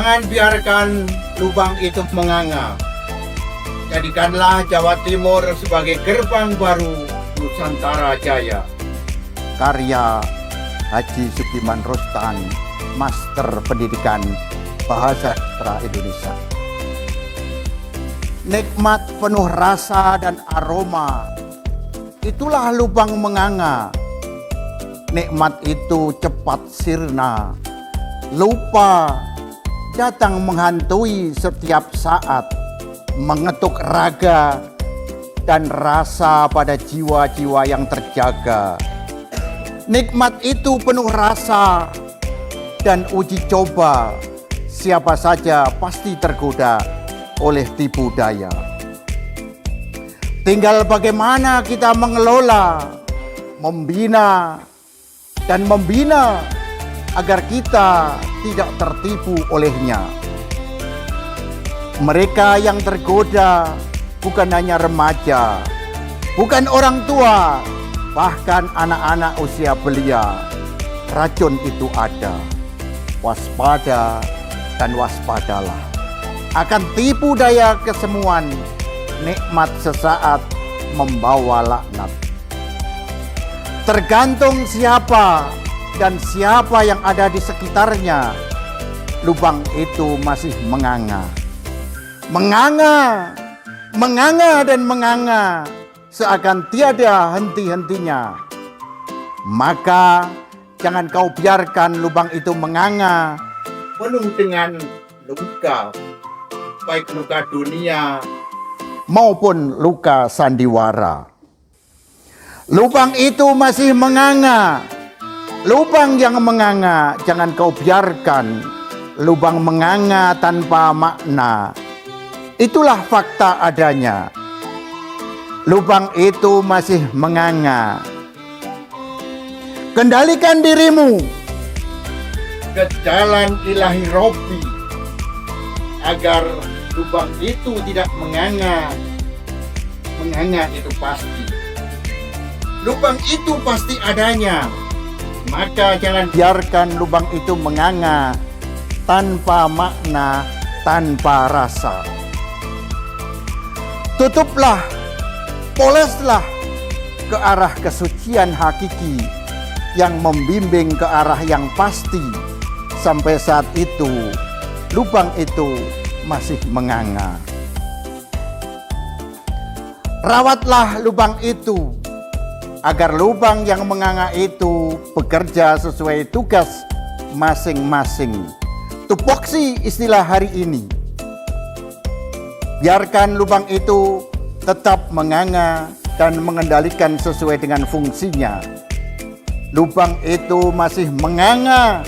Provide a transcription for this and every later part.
Jangan biarkan lubang itu menganga. Jadikanlah Jawa Timur sebagai gerbang baru Nusantara Jaya. Karya Haji Sudiman Rostan, Master Pendidikan Bahasa Sastra Indonesia. Nikmat penuh rasa dan aroma, itulah lubang menganga. Nikmat itu cepat sirna, lupa datang menghantui setiap saat, mengetuk raga dan rasa pada jiwa-jiwa yang terjaga. Nikmat itu penuh rasa dan uji coba, siapa saja pasti tergoda oleh tipu daya. Tinggal bagaimana kita mengelola, membina agar kita tidak tertipu olehnya. Mereka yang tergoda bukan hanya remaja, bukan orang tua, bahkan anak-anak usia belia. Racun itu ada. Waspada dan waspadalah akan tipu daya kesemuan. Nikmat sesaat membawa laknat. Tergantung siapa dan siapa yang ada di sekitarnya, lubang itu masih menganga. Menganga dan menganga, seakan tiada henti-hentinya. Maka jangan kau biarkan lubang itu menganga, Penuh dengan luka, baik luka dunia maupun luka sandiwara. Lubang itu masih menganga. Lubang yang menganga, jangan kau biarkan lubang menganga tanpa makna. Itulah fakta adanya. Lubang itu masih menganga. Kendalikan dirimu ke jalan ilahi Robbi, agar lubang itu tidak menganga. Menganga itu pasti. Lubang itu pasti adanya. Maka jangan biarkan lubang itu menganga tanpa makna, tanpa rasa. Tutuplah, poleslah ke arah kesucian hakiki yang membimbing ke arah yang pasti. Sampai saat itu, lubang itu masih menganga. Rawatlah lubang itu, agar lubang yang menganga itu bekerja sesuai tugas masing-masing. Tupoksi istilah hari ini. Biarkan lubang itu tetap menganga dan mengendalikan sesuai dengan fungsinya. Lubang itu masih menganga.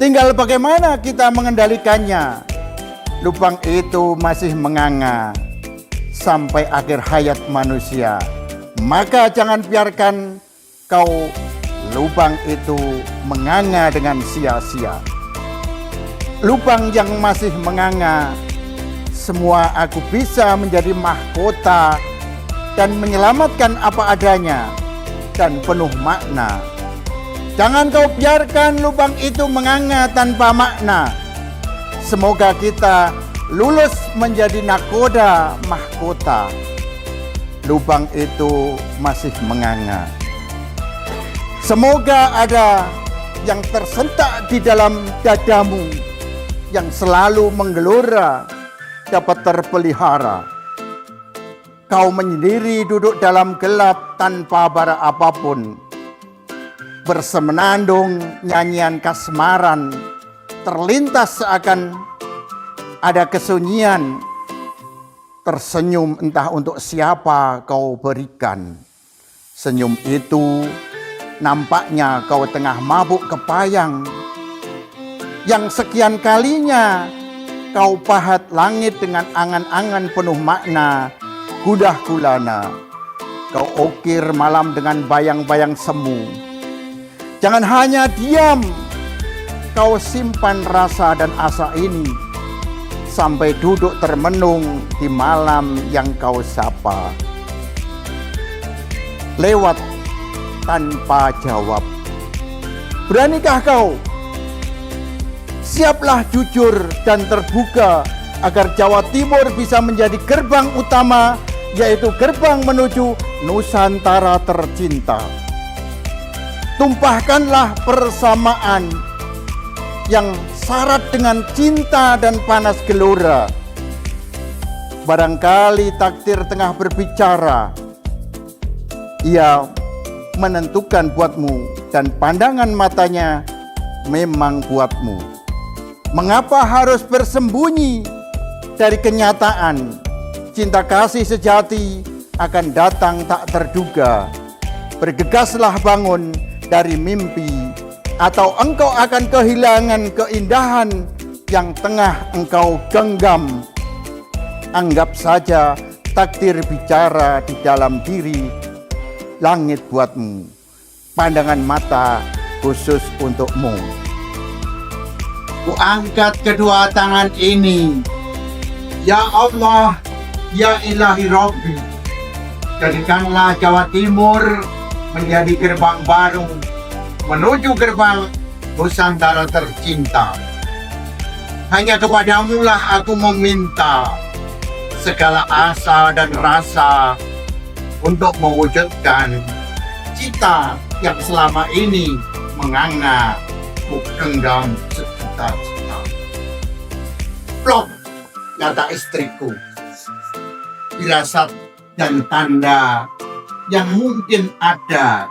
Tinggal bagaimana kita mengendalikannya. Lubang itu masih menganga sampai akhir hayat manusia. Maka jangan biarkan kau lubang itu menganga dengan sia-sia. Lubang yang masih menganga, semua aku bisa menjadi mahkota dan menyelamatkan apa adanya dan penuh makna. Jangan kau biarkan lubang itu menganga tanpa makna. Semoga kita lulus menjadi nakoda mahkota. Lubang itu masih menganga. Semoga ada yang tersentak di dalam dadamu, yang selalu menggelora, dapat terpelihara. Kau menyendiri duduk dalam gelap tanpa bara apapun. Bersemenandung nyanyian kasmaran, terlintas seakan ada kesunyian. Tersenyum entah untuk siapa kau berikan. Senyum itu nampaknya kau tengah mabuk kepayang. Yang sekian kalinya kau pahat langit dengan angan-angan penuh makna, gundah gulana. Kau ukir malam dengan bayang-bayang semu. Jangan hanya diam, kau simpan rasa dan asa ini sampai duduk termenung di malam yang kau sapa. Lewat tanpa jawab. Beranikah kau bersiaplah jujur dan terbuka agar Jawa Timur bisa menjadi gerbang utama, yaitu gerbang menuju Nusantara tercinta. Tumpahkanlah persamaan yang syarat dengan cinta dan panas gelora. Barangkali takdir tengah berbicara. Ia menentukan buatmu dan pandangan matanya memang buatmu. Mengapa harus bersembunyi dari kenyataan? Cinta kasih sejati akan datang tak terduga. Bergegaslah bangun dari mimpi, atau engkau akan kehilangan keindahan yang tengah engkau genggam. Anggap saja takdir bicara di dalam diri. Langit buatmu, pandangan mata khusus untukmu. Kuangkat kedua tangan ini, ya Allah, ya Ilahi Rabbi, jadikanlah Jawa Timur menjadi gerbang baru menuju gerbang Nusantara tercinta. Hanya kepadamu lah aku meminta segala asa dan rasa untuk mewujudkan cita yang selama ini menganga ku genggam secita-cita. Plok, kata istriku, firasat dan tanda yang mungkin ada,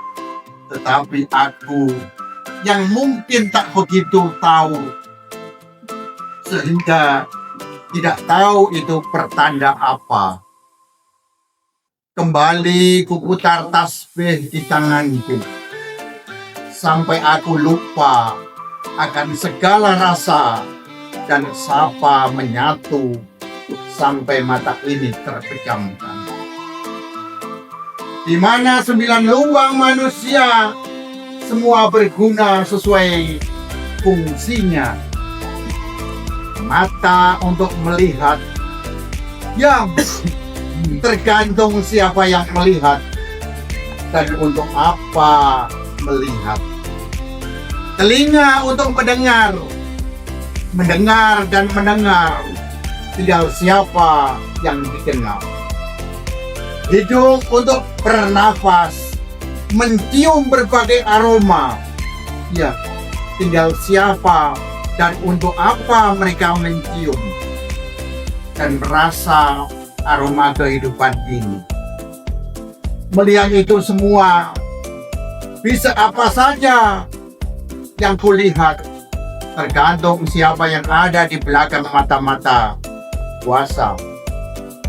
tetapi aku yang mungkin tak begitu tahu, sehingga tidak tahu itu pertanda apa. Kembali kuputar tasbih di tanganku, sampai aku lupa akan segala rasa dan sapa menyatu, sampai mata ini terpejamkan. Di mana 9 lubang manusia semua berguna sesuai fungsinya. Mata untuk melihat, ya tergantung siapa yang melihat dan untuk apa melihat. Telinga untuk mendengar, mendengar dan mendengar, tinggal siapa yang didengar. Hidung untuk bernafas, mencium berbagai aroma, ya tinggal siapa dan untuk apa mereka mencium dan merasa aroma kehidupan ini. Melihat itu semua, bisa apa saja yang kulihat, tergantung siapa yang ada di belakang mata-mata. Puasa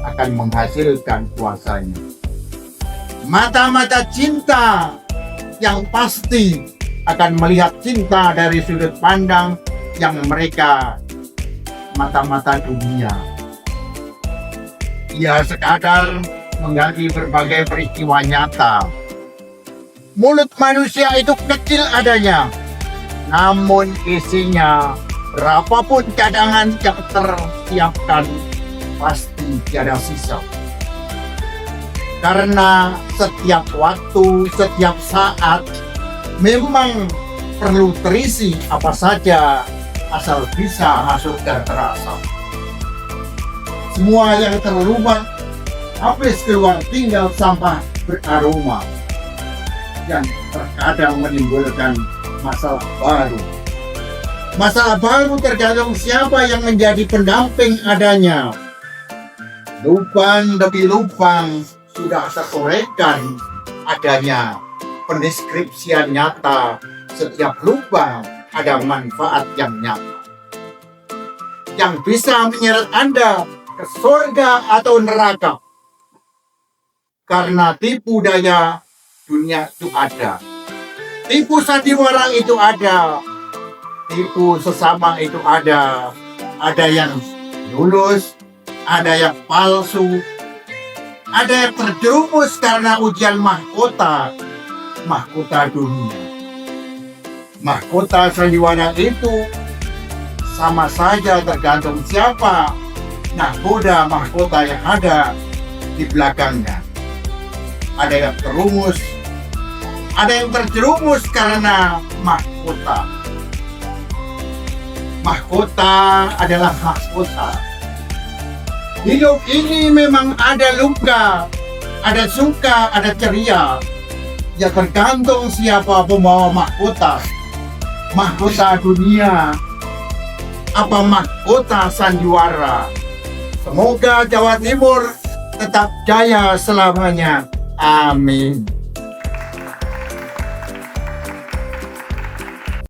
akan menghasilkan puasanya. Mata-mata cinta yang pasti akan melihat cinta dari sudut pandang yang mereka mata-mata dunia. Ia sekadar mengganti berbagai peristiwa nyata. Mulut manusia itu kecil adanya, namun isinya berapapun cadangan yang tersiapkan pasti tiada sisa. Karena setiap waktu, setiap saat memang perlu terisi apa saja asal bisa masuk dan terasa. Semua yang terlubang habis keluar tinggal sampah beraroma yang terkadang menimbulkan masalah baru. Masalah baru tergantung siapa yang menjadi pendamping adanya. Lubang demi lubang sudah terkorekkan adanya pendeskripsian nyata. Setiap lubang ada manfaat yang nyata yang bisa menyeret Anda ke surga atau neraka. Karena tipu daya dunia itu ada, tipu sandiwara itu ada, tipu sesama itu ada yang lulus, ada yang palsu, ada yang terjerumus karena ujian mahkota dunia. Mahkota sandiwara itu sama saja tergantung siapa nahkoda mahkota yang ada di belakangnya. Ada yang terumus, ada yang terjerumus karena mahkota. mahkota adalah mahkota. Hidup ini memang ada luka, ada suka, ada ceria. Ya tergantung siapa pembawa mahkota. Mahkota dunia, apa mahkota sandiwara. Semoga Jawa Timur tetap jaya selamanya. Amin.